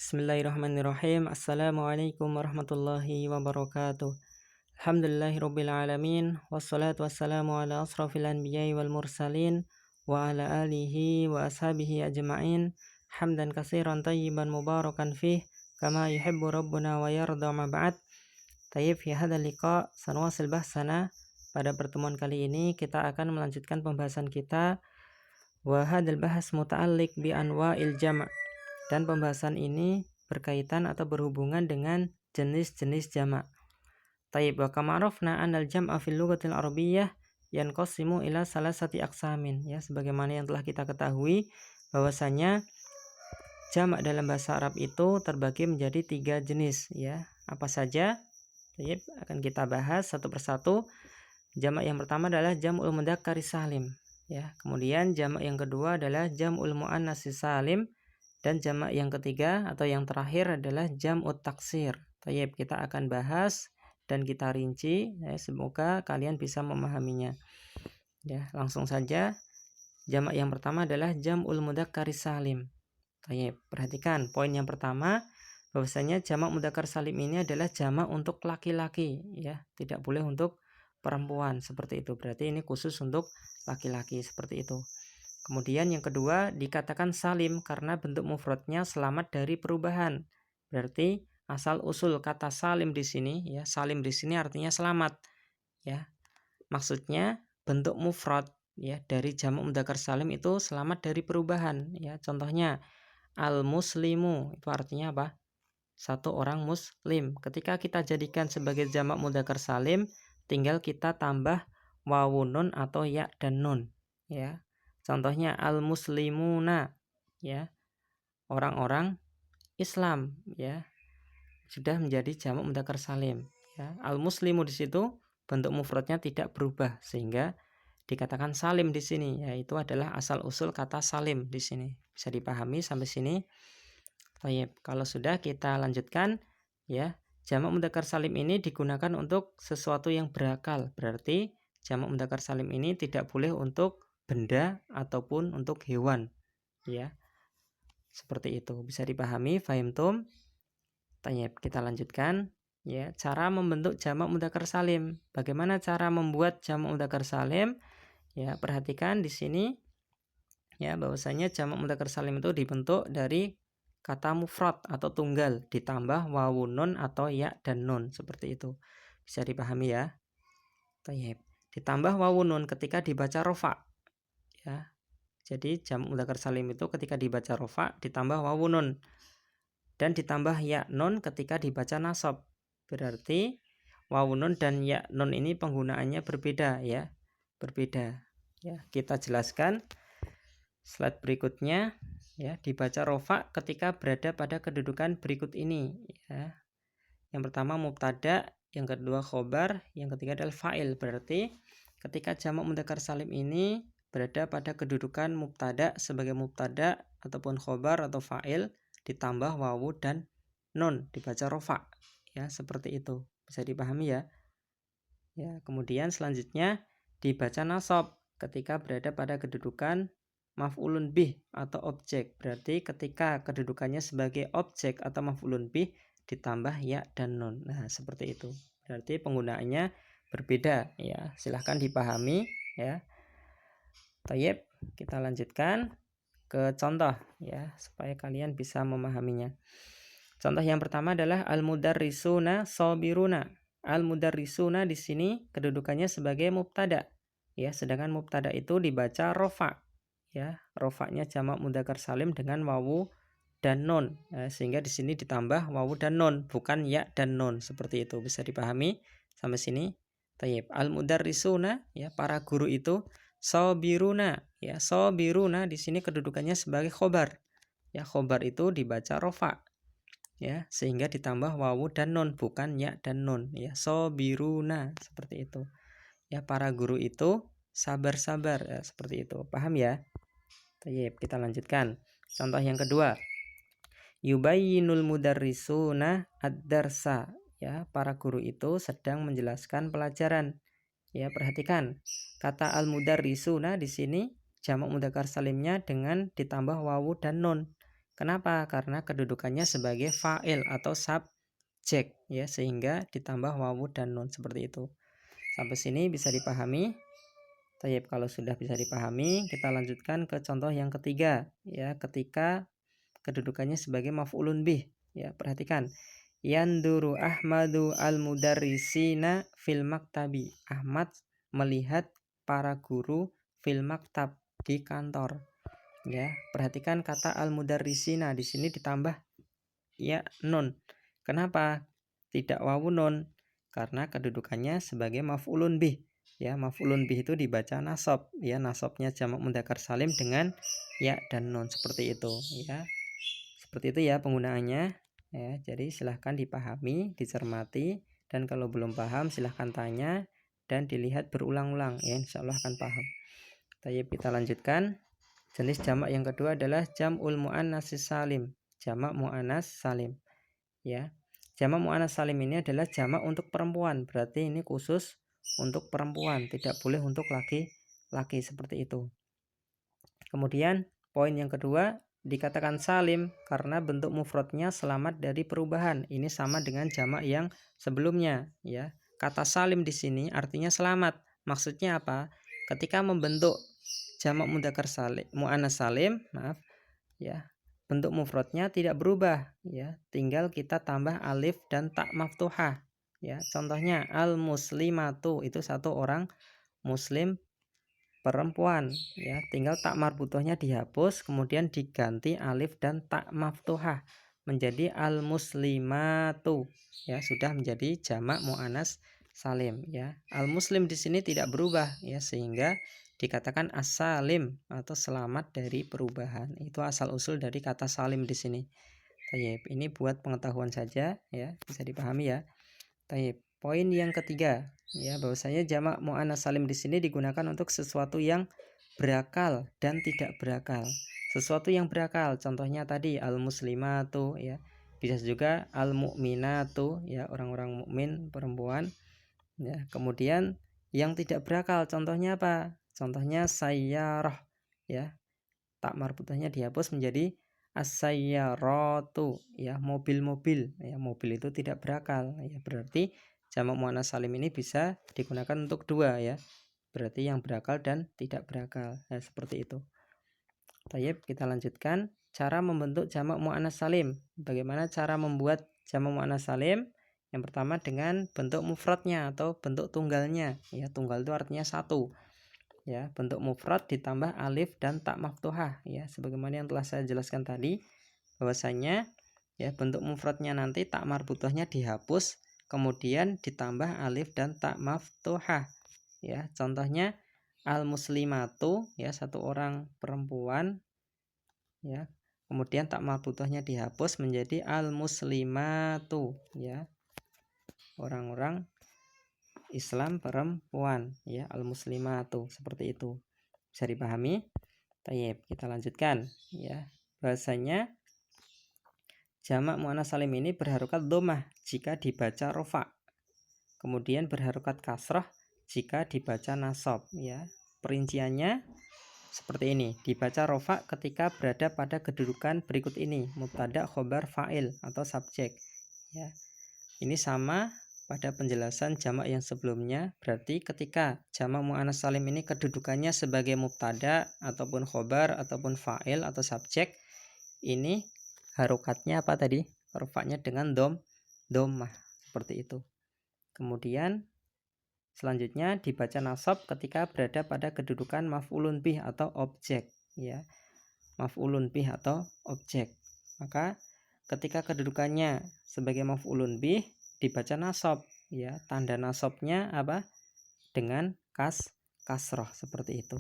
Bismillahirrahmanirrahim. Assalamualaikum warahmatullahi wabarakatuh. Alhamdulillahirabbil alamin wassalatu wassalamu ala asrofil anbiya'i wal mursalin wa ala alihi wa ashabihi ajma'in hamdan katsiran tayyiban mubarakan fih kama yuhibbu rabbuna wa yarda ma ba'd. Tayyib, fi hadzal liqa sanwasil bahsana. Pada pertemuan kali ini kita akan melanjutkan pembahasan kita wa hadzal bahas muta'alliq bi anwa'il jam'. Dan pembahasan ini berkaitan atau berhubungan dengan jenis-jenis jamak. Tayyib, wa kama arafna anal jam'a fil lughatil arabiyyah yanqasimu ila salasati aqsamin. Ya, sebagaimana yang telah kita ketahui bahwasanya jamak dalam bahasa Arab itu terbagi menjadi 3 jenis, ya. Apa saja? Tayyib, akan kita bahas satu persatu. Jamak yang pertama adalah jam'ul mudzakkar salim, ya. Kemudian jamak yang kedua adalah jam'ul muannats salim. Dan jamak yang ketiga atau yang terakhir adalah jam'ut taksir. Tayyib, kita akan bahas dan kita rinci, ya, semoga kalian bisa memahaminya. Ya, langsung saja. Jamak yang pertama adalah jam'ul mudzakkar salim. Tayyib, perhatikan poin yang pertama, bahwasanya jamak mudzakkar salim ini adalah jamak untuk laki-laki, ya, tidak boleh untuk perempuan seperti itu. Berarti ini khusus untuk laki-laki seperti itu. Kemudian yang kedua dikatakan salim karena bentuk mufradnya selamat dari perubahan. Berarti asal usul kata salim di sini, ya, salim di sini artinya selamat, ya. Maksudnya bentuk mufrad, ya, dari jamak mudzakkar salim itu selamat dari perubahan, ya. Contohnya al muslimu itu artinya apa? Satu orang muslim. Ketika kita jadikan sebagai jamak mudzakkar salim, tinggal kita tambah wawun nun atau ya dan nun, ya. Contohnya al-muslimuna, ya, orang-orang Islam, ya, sudah menjadi jamak mudzakkar salim, ya. Al-muslimu di situ bentuk mufradnya tidak berubah sehingga dikatakan salim di sini, yaitu adalah asal usul kata salim di sini. Bisa dipahami sampai sini? Baik, kalau sudah kita lanjutkan, ya. Jamak mudzakkar salim ini digunakan untuk sesuatu yang berakal. Berarti jamak mudzakkar salim ini tidak boleh untuk benda ataupun untuk hewan, ya. Seperti itu. Bisa dipahami? Fahimtum? Tayyib, kita lanjutkan, ya. Cara membentuk jamak mudzakkar salim. Bagaimana cara membuat jamak mudzakkar salim? Ya, perhatikan di sini, ya, bahwasanya jamak mudzakkar salim itu dibentuk dari kata mufrad atau tunggal ditambah wawun nun atau ya dan nun, seperti itu. Bisa dipahami, ya. Tayyib. Ditambah wawun nun ketika dibaca rofa, ya. Jadi jamak mudzakkar salim itu ketika dibaca rofa ditambah wawun nun dan ditambah ya nun ketika dibaca nasab. Berarti wawun nun dan ya nun ini penggunaannya berbeda, ya. Berbeda, ya. Kita jelaskan slide berikutnya, ya. Dibaca rofa ketika berada pada kedudukan berikut ini, ya. Yang pertama mubtada, yang kedua khobar, yang ketiga adalah fa'il. Berarti ketika jamak mudzakkar salim ini berada pada kedudukan mubtada sebagai mubtada ataupun khobar atau fa'il ditambah wawu dan nun dibaca rofa, ya, seperti itu. Bisa dipahami, ya. Ya, kemudian selanjutnya dibaca nasab ketika berada pada kedudukan maf'ulun bih atau objek. Berarti ketika kedudukannya sebagai objek atau maf'ulun bih ditambah ya dan nun. Nah, seperti itu. Berarti penggunaannya berbeda, ya. Silahkan dipahami, ya. Tayyib, kita lanjutkan ke contoh, ya, supaya kalian bisa memahaminya. Contoh yang pertama adalah al-mudarrisuna sabiruna. Al-mudarrisuna di sini kedudukannya sebagai mubtada, ya, sedangkan mubtada itu dibaca rofa, ya. Rofanya jamak mudzakkar salim dengan wawu dan nun, ya, sehingga di sini ditambah wawu dan nun, bukan ya dan nun, seperti itu. Bisa dipahami sampai sini? Tayyib. Al-mudarrisuna, ya, para guru itu. Sabiruna, ya, sabiruna di sini kedudukannya sebagai khobar, ya. Khobar itu dibaca rofa, ya, sehingga ditambah wawu dan nun, bukan ya dan nun, ya. Sabiruna, seperti itu, ya. Para guru itu sabar-sabar, ya, seperti itu. Paham, ya? Tayyib, kita lanjutkan. Contoh yang kedua. Yubayyinul mudarrisuna ad-darsa, ya. Para guru itu sedang menjelaskan pelajaran. Ya, perhatikan kata al-mudarrisuna di sini jamak mudzakkar salimnya dengan ditambah wawu dan nun. Kenapa? Karena kedudukannya sebagai fa'il atau subjek ya, sehingga ditambah wawu dan nun seperti itu. Sampai sini bisa dipahami? Tayyib, kalau sudah bisa dipahami, kita lanjutkan ke contoh yang ketiga ya, ketika kedudukannya sebagai maf'ulun bih ya. Perhatikan, yanduru Ahmadu al-mudarrisina fil maktabi. Ahmad melihat para guru fil maktab, di kantor. Ya, perhatikan kata al-mudarrisina di sini ditambah ya nun. Kenapa tidak wawu nun? Karena kedudukannya sebagai maf'ulun bih. Ya, maf'ulun bih itu dibaca nasab ya, nasabnya jamak mudzakkar salim dengan ya dan nun seperti itu ya. Seperti itu ya penggunaannya ya. Jadi silahkan dipahami, dicermati, dan kalau belum paham silahkan tanya dan dilihat berulang-ulang ya, insyaallah akan paham. Tayyib, kita lanjutkan. Jenis jamak yang kedua adalah jam'ul muannats salim, jamak muannas salim ya. Jamak muannas salim ini adalah jamak untuk perempuan, berarti ini khusus untuk perempuan, tidak boleh untuk laki-laki seperti itu. Kemudian poin yang kedua, dikatakan salim karena bentuk mufradnya selamat dari perubahan. Ini sama dengan jamak yang sebelumnya ya. Kata salim di sini artinya selamat. Maksudnya apa? Ketika membentuk jamak mudzakkar salim, muannas salim, maaf ya, bentuk mufradnya tidak berubah ya, tinggal kita tambah alif dan ta maftuhah ya. Contohnya al muslimatu, itu satu orang muslim perempuan ya, tinggal tak marbutohnya dihapus, kemudian diganti alif dan ta maftuhah menjadi al muslimatu ya, sudah menjadi jamak muannas salim ya. Al muslim di sini tidak berubah ya, sehingga dikatakan as-salim atau selamat dari perubahan. Itu asal usul dari kata salim di sini. Tayyib, ini buat pengetahuan saja ya, bisa dipahami ya. Tayyib. Poin yang ketiga ya, bahwasanya jamak muannas salim di sini digunakan untuk sesuatu yang berakal dan tidak berakal. Sesuatu yang berakal contohnya tadi al muslimatu ya. Bisa juga al mu'minatu ya, orang-orang mukmin perempuan ya. Kemudian yang tidak berakal contohnya apa? Contohnya sayyarah ya. Tak marbutahnya dihapus menjadi as-sayyaratu ya, mobil-mobil ya. Mobil itu tidak berakal ya, berarti jamak muannas salim ini bisa digunakan untuk dua ya, berarti yang berakal dan tidak berakal ya, seperti itu. Tayyib, kita lanjutkan cara membentuk jamak muannas salim. Bagaimana cara membuat jamak muannas salim? Yang pertama dengan bentuk mufradnya atau bentuk tunggalnya ya. Tunggal itu artinya satu ya, bentuk mufrad ditambah alif dan ta maftuhah ya, sebagaimana yang telah saya jelaskan tadi, bahwasanya ya bentuk mufradnya nanti ta marbutohnya dihapus, kemudian ditambah alif dan ta maftuhah ya. Contohnya al muslimatu ya, satu orang perempuan ya, kemudian ta marbutohnya dihapus menjadi al muslimatu ya, orang-orang Islam perempuan ya, al muslimatu, seperti itu. Bisa dipahami? Tayyib, kita lanjutkan ya. Bahasanya jamak muannas salim ini berharokat dhammah jika dibaca rofa, kemudian berharokat kasrah jika dibaca nasab ya. Perinciannya seperti ini, dibaca rofa ketika berada pada kedudukan berikut ini, mubtada, khobar, fa'il atau subjek ya. Ini sama pada penjelasan jamak yang sebelumnya, berarti ketika jamak muannas salim ini kedudukannya sebagai mubtada ataupun khobar ataupun fa'il atau subjek, ini harokatnya apa tadi? Rofaknya dengan dhammah seperti itu. Kemudian selanjutnya dibaca nasab ketika berada pada kedudukan maf'ulun bih atau objek ya. Maf'ulun bih atau objek. Maka ketika kedudukannya sebagai maf'ulun bih dibaca nasab ya, tanda nasabnya apa? Dengan kasroh seperti itu.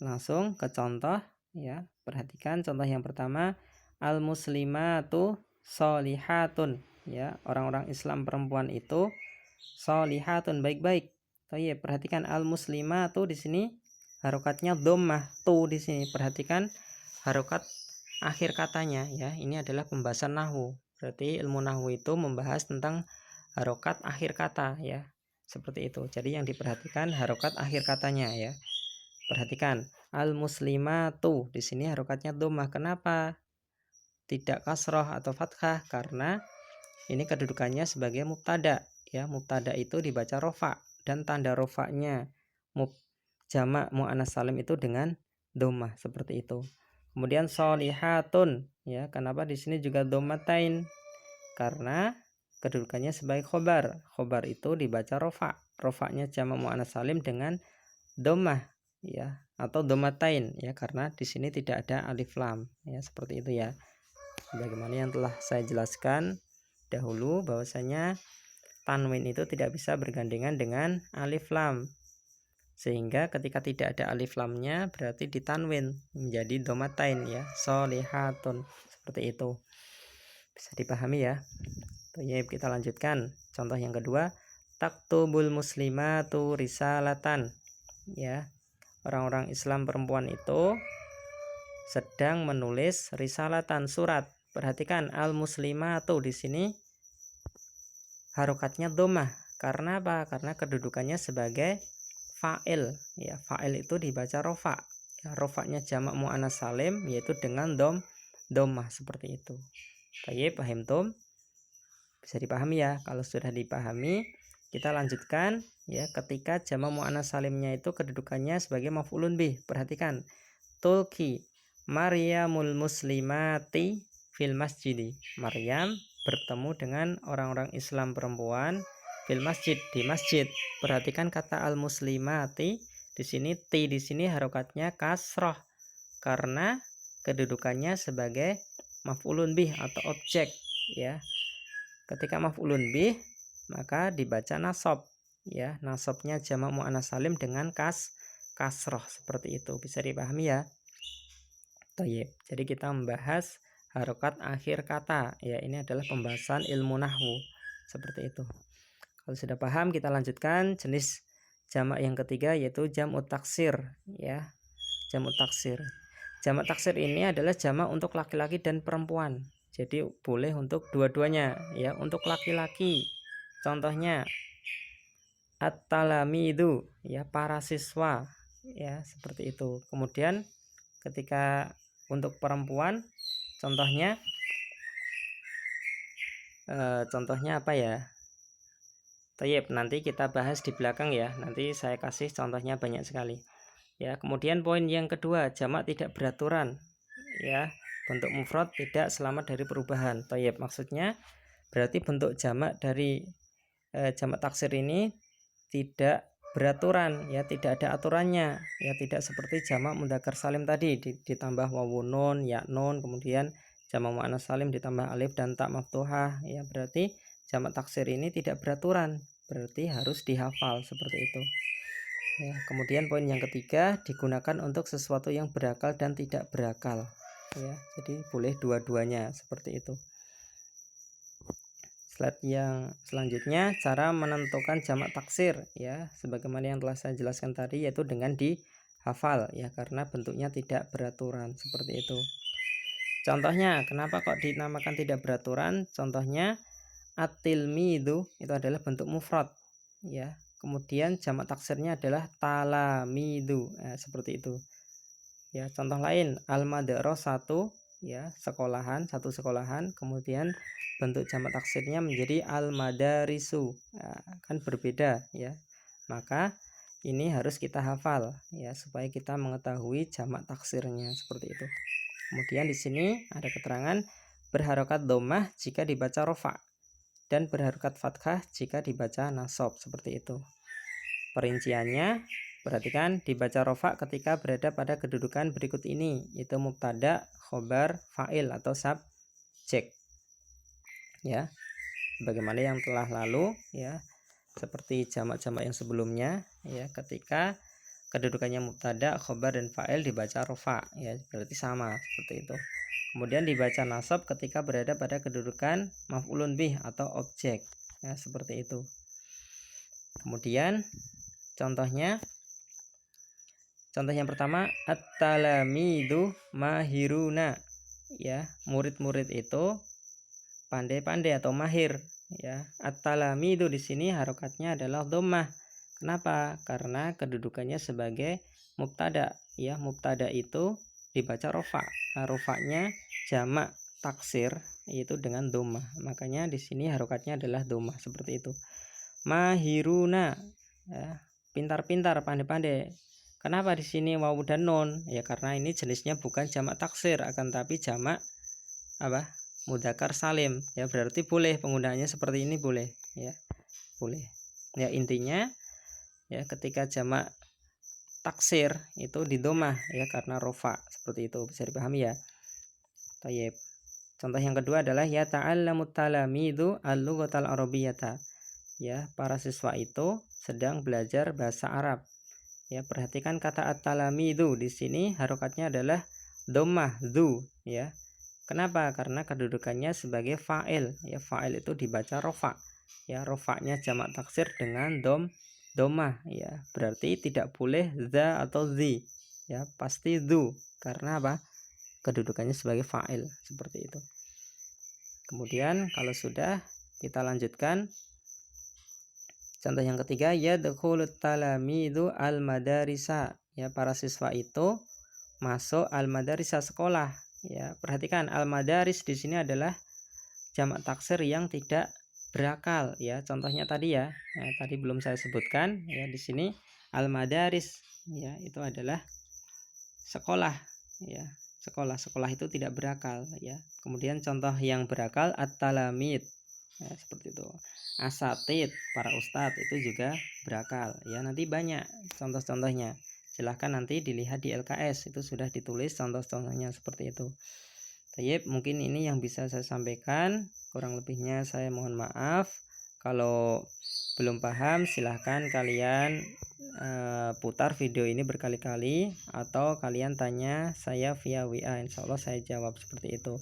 Langsung ke contoh ya. Perhatikan contoh yang pertama, al muslimatu sholihatun ya, orang-orang Islam perempuan itu sholihatun, baik-baik. Tayyib, perhatikan al muslimatu di sini harokatnya dhammah tu di sini. Perhatikan harokat akhir katanya ya. Ini adalah pembahasan nahwu. Berarti ilmu nahwu itu membahas tentang harokat akhir kata ya. Seperti itu. Jadi yang diperhatikan harokat akhir katanya ya. Perhatikan al muslimatu di sini harokatnya dhammah. Kenapa? tidak kasroh atau fathah karena ini kedudukannya sebagai mubtada ya. Mubtada itu dibaca rofa dan tanda rofanya jamak muannats salim itu dengan dhammah seperti itu. Kemudian sholihatun ya, kenapa di sini juga dhammatain? Karena kedudukannya sebagai khobar. Khobar itu dibaca rofa. Rofanya jamak muannats salim dengan dhammah ya, atau dhammatain ya, karena di sini tidak ada alif lam ya, seperti itu ya. Bagaimana yang telah saya jelaskan dahulu bahwasanya tanwin itu tidak bisa bergandengan dengan alif lam. Sehingga ketika tidak ada alif lamnya berarti ditanwin menjadi dhammatain ya, sholihatun seperti itu. Bisa dipahami ya. Baik, kita lanjutkan. Contoh yang kedua, taktubul muslimatu risalatan ya. Orang-orang Islam perempuan itu sedang menulis risalatan, surat. Perhatikan al muslimatu di sini harokatnya dhammah. Karena apa? Karena kedudukannya sebagai fa'il ya. Fa'il itu dibaca rofa ya, rofanya jamak muannats salim yaitu dengan dhammah seperti itu. Baik, paham tum? Bisa dipahami ya. Kalau sudah dipahami, kita lanjutkan ya. Ketika jamak muannats salimnya itu kedudukannya sebagai maf'ulun bih. Perhatikan, tulki Maryamul muslimati fil masjidi. Maryam bertemu dengan orang-orang Islam perempuan fil masjid, di masjid. Perhatikan kata al muslimati di sini, ti di sini harokatnya kasroh karena kedudukannya sebagai maf'ulun bih atau objek ya. Ketika maf'ulun bih maka dibaca nasab ya. Nasabnya jamak muannats salim dengan kasroh seperti itu. Bisa dipahami ya. Toyib. Jadi kita membahas harokat akhir kata ya. Ini adalah pembahasan ilmu nahwu seperti itu. Kalau sudah paham, kita lanjutkan jenis jamak yang ketiga yaitu jam'ut taksir ya. Jam'ut taksir. Jamak taksir ini adalah jamak untuk laki-laki dan perempuan. Jadi boleh untuk dua-duanya ya. Untuk laki-laki contohnya at-talamidu ya, para siswa ya, seperti itu. Kemudian ketika untuk perempuan contohnya apa ya? Tayyib, nanti kita bahas di belakang ya. Nanti saya kasih contohnya banyak sekali. Ya, kemudian poin yang kedua, jamak tidak beraturan. Ya, bentuk mufrad tidak selamat dari perubahan. Tayyib, maksudnya berarti bentuk jamak dari jamak taksir ini tidak beraturan ya, tidak ada aturannya ya, tidak seperti jamak mudzakkar salim tadi ditambah wawun nun, ya nun, kemudian jamak muannats salim ditambah alif dan ta maftuhah ya. Berarti jamak taksir ini tidak beraturan, berarti harus dihafal seperti itu ya. Kemudian poin yang ketiga, digunakan untuk sesuatu yang berakal dan tidak berakal ya. Jadi boleh dua-duanya seperti itu. Slide yang selanjutnya, cara menentukan jamak taksir ya, sebagaimana yang telah saya jelaskan tadi, yaitu dengan dihafal ya, karena bentuknya tidak beraturan seperti itu. Contohnya, kenapa kok dinamakan tidak beraturan? Contohnya at-tilmidu itu adalah bentuk mufrad ya. Kemudian jamak taksirnya adalah talamidu seperti itu ya. Contoh lain, al-madrasatu ya, sekolahan, satu sekolahan. Kemudian bentuk jamak taksirnya menjadi al-madarisu kan berbeda ya. Maka ini harus kita hafal ya, supaya kita mengetahui jamak taksirnya seperti itu. Kemudian di sini ada keterangan berharokat dhammah jika dibaca rofa dan berharokat fathah jika dibaca nasab seperti itu. Perinciannya, perhatikan, dibaca rofa ketika berada pada kedudukan berikut ini, yaitu mubtada, khobar, fa'il atau subjek ya, bagaimana yang telah lalu ya, seperti jamak-jamak yang sebelumnya ya. Ketika kedudukannya mubtada, khobar dan fa'il dibaca rofa ya, berarti sama seperti itu. Kemudian dibaca nasab ketika berada pada kedudukan maf'ulun bih atau objek ya, seperti itu. Kemudian contoh yang pertama, at-talamidu mahiruna ya, murid-murid itu pandai-pandai atau mahir ya. At-talamidu di sini harokatnya adalah dhammah. Kenapa? Karena kedudukannya sebagai mubtada ya. Mubtada itu dibaca rofa. Rofanya jamak taksir itu dengan dhammah. Makanya di sini harokatnya adalah dhammah seperti itu. Mahiruna, ya, pintar-pintar, pandai-pandai. Kenapa di sini wawu dan nun? Ya karena ini jenisnya bukan jamak taksir, akan tapi jamak apa? Mudzakkar salim. Ya berarti boleh penggunaannya seperti ini, boleh, ya. Boleh. Ya intinya ya ketika jamak taksir itu di dhammah ya karena rofa, seperti itu, bisa dipahami ya. Thayyib. Contoh yang kedua adalah ya ta'allamut talamidu al-lughatal arabiyyata. Ya, para siswa itu sedang belajar bahasa Arab. Ya, perhatikan kata at-talamidu di sini harokatnya adalah dhammah dzu ya. Kenapa? Karena kedudukannya sebagai fa'il. Ya, fa'il itu dibaca rofa. Ya, rofanya jamak taksir dengan dhammah ya. Berarti tidak boleh za atau zi. Ya, pasti dzu. Karena apa? Kedudukannya sebagai fa'il, seperti itu. Kemudian kalau sudah, kita lanjutkan contoh yang ketiga, yadkhulut talamidu al-madarisa. Ya, para siswa itu masuk al-madarisa, sekolah. Ya, perhatikan al-madaris di sini adalah jamak taksir yang tidak berakal ya. Contohnya tadi ya. Nah, tadi belum saya sebutkan ya, di sini al-madaris ya itu adalah sekolah ya. Sekolah itu tidak berakal ya. Kemudian contoh yang berakal at-talamid ya, seperti itu. Asatid, para ustadz itu juga berakal ya. Nanti banyak contoh-contohnya, silahkan nanti dilihat di LKS, itu sudah ditulis contoh-contohnya seperti itu. Tayyib, mungkin ini yang bisa saya sampaikan, kurang lebihnya saya mohon maaf. Kalau belum paham silahkan kalian putar video ini berkali-kali, atau kalian tanya saya via WA, insya Allah saya jawab seperti itu.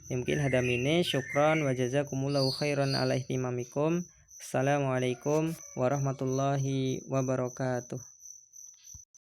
Mungkin hadamine, syukran wa jazakumullahu khairan ala ihtimamikum. Assalamualaikum warahmatullahi wabarakatuh.